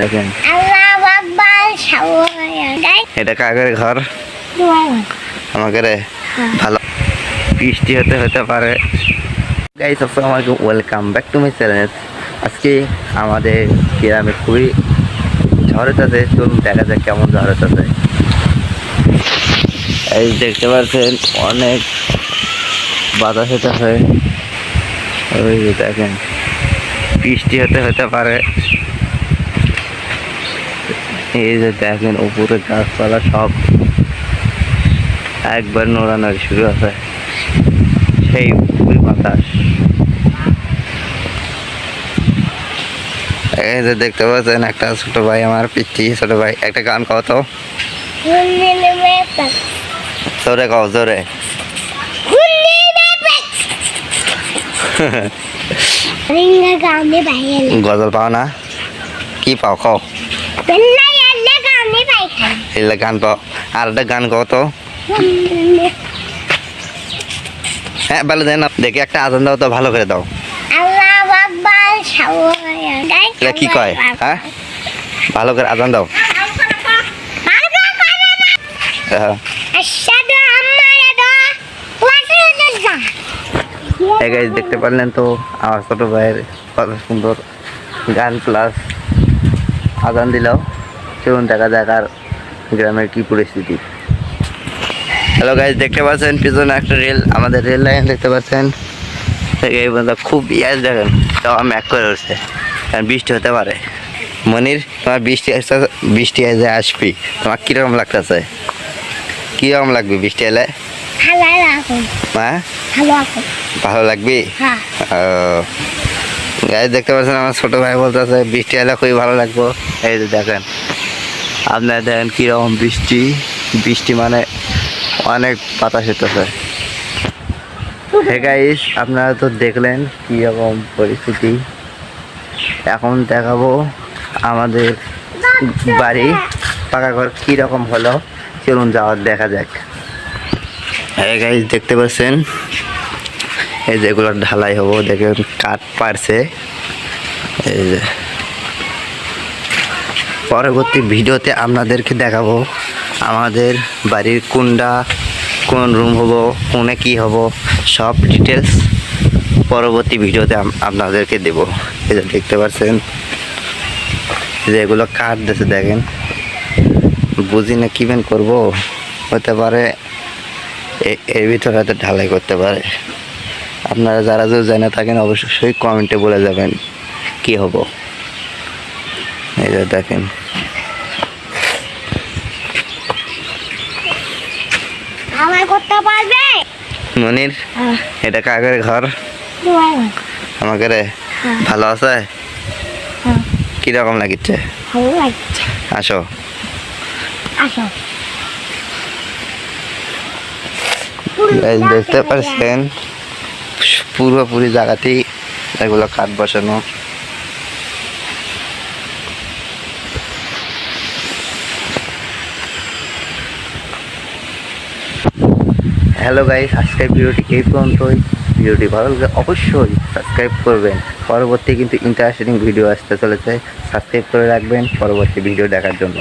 দেখেন এটা কাকের ঘর আমাকে রে ভালো বৃষ্টি হতে পারে। গাইস আসসালামু আলাইকুম, welcome back to my channel. আজকে আমাদের গ্রামে খুবই ঝড় হতেছে, চলুন দেখা যাক কেমন ঝড় হতেছে। এই দেখতে পাচ্ছেন অনেক বাতাস হতেছে, ওই দেখেন বৃষ্টি হতে পারে। এই যে দেখেন উপরে গাছপালা সব একবার নড়ানড়ি শুরু আছে, সেই খুবই বাতাস। এই যে দেখতে পাচ্ছেন একটা ছোট ভাই, আমার পিচ্ছি ছোট ভাই, একটা গান কও তো, জোরে কও জোরে। গজল পাও না, কি পাও কও, গান পাও। আর একটা গান কও তো। হ্যাঁ ভালো দেন, দেখি একটা আজান দাও তো, ভালো করে দাও। এটা কি কয়? হ্যাঁ ভালো করে আজান দাও। দেখতে পারলেন তো আমার ছোট ভাইয়ের কত সুন্দর গান প্লাস আজান দিল। চলুন দেখা যাক আর গ্রামের কি পরিস্থিতি। হ্যালো গাইজ, দেখতে পাচ্ছেন পিছনে একটা রেল, আমাদের রেল লাইন দেখতে পাচ্ছেন। এই বন্ধু খুব ইয়াস দেখেন, তাও ম্যাক করে উঠছে, কারণ বৃষ্টি হতে পারে। মনির তোমার বৃষ্টি এসে আসবি, তোমার কীরকম লাগতেছে? কীরকম লাগবে বৃষ্টি এলে? হ্যাঁ ভালো লাগবে। গাইজ দেখতে পাচ্ছেন আমার ছোটো ভাই বলতেছে বৃষ্টি এলে খুবই ভালো লাগবো। এই যে দেখেন আপনারা দেখেন কীরকম বৃষ্টি মানে অনেক বাতাস হতেছে। হে গাইস, আপনারা তো দেখলেন কীরকম পরিস্থিতি। এখন দেখাবো আমাদের বাড়ি পাকা ঘর কীরকম হলো, চলুন যাওয়ার দেখা যাক। হ্যাঁ গাইস দেখতে পাচ্ছেন এই যেগুলো ঢালাই হবো, দেখেন কাঠ পারছে। এই যে পরবর্তী ভিডিওতে আপনাদেরকে দেখাবো আমাদের বাড়ির কোন রুম হবো, কোনে কি হবো, সব ডিটেলস পরবর্তী ভিডিওতে আপনাদেরকে দেব। এই যে দেখতে পাচ্ছেন যে এগুলো কাঠ দিয়েছে, দেখেন বুঝি না কি বেন করবো, হতে পারে এর ভিতরে হয়তো ঢালাই করতে পারে। আপনারা যারা জেনে থাকেন অবশ্যই কমেন্টে বলে যাবেন কি হবো। এই যে দেখেন মনির এটা কাকের ঘর আমাকে রে ভালো আছে? কিরকম লাগিচ্ছে? আসো দেখতে পাচ্ছেন পুরোপুরি জায়গাতেই এগুলো কাঠ বসানো। হ্যালো গাইস, আজকের ভিডিওটি এই পর্যন্তই। ভিডিওটি ভালো লাগলে অবশ্যই সাবস্ক্রাইব করবেন। পরবর্তী কিন্তু ইন্টারেস্টিং ভিডিও আসতে চলেছে, সাবস্ক্রাইব করে রাখবেন পরবর্তী ভিডিও দেখার জন্য।